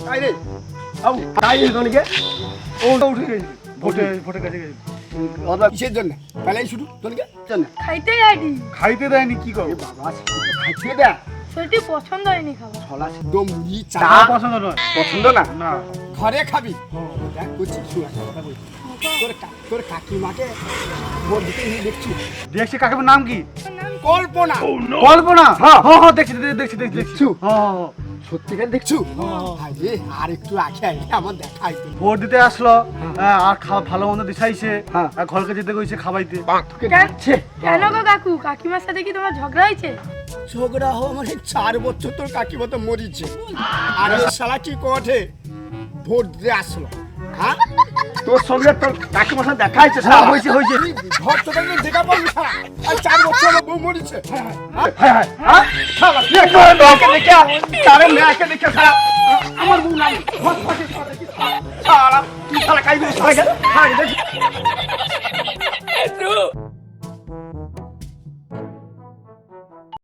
তাই রে আউ তাই তোনকে ও উঠে গেছে ভোটে কাছে গেছে ওটা কিসের জন্য পেলাই শুধু তোনকে জন্য খাইতে যাইনি। খাইতে দেয়নি কি করব বাবা খাইতে দেয় সেটি পছন্দ হয়নি খাবার। ছলা সিদ্ধ মুড়ি চা পছন্দ নয় পছন্দ না না ঘরে খাবি দেখ করছি শুয়ে কথা বলছি তোর কাকিমাকে ভোট দিতে নিয়ে দেখছি কাকিমার নাম কি কল্পনা কল্পনা হ্যাঁ হ্যাঁ দেখছি দেখছি হ্যাঁ সত্যিকার দেখছো আরে আর একটু আগে আমার দেখাই ভোট দিতে আসলো আর ভালো মন্দ দিছাইছে আর ঘরকে যেতে কইছে খাবাইতে তোকে ডাকছে কেন গো কাকু কাকিমার সাথে কি তোমার ঝগড়া হয়েছে? ঝগড়া হওয়া মানে 4 বছর তোর কাকিমা তো মরিছে আর এই শালা কি কোঠে ভোট দিতে আসলো হ্যাঁ তোর সঙ্গে তোর কাকিমার সাথে দেখা হয়েছে হ্যাঁ হয়েছে ঘর তোকে দেখা পাবি আর 4 বছর আমার বউ মরিছে হ্যাঁ শালা মেয়েকে দেখে তারে মেয়েকে দেখে শালা আমার বউ নাই ঘর ফাঁকে শালা তুই শালা কাই দিস শালা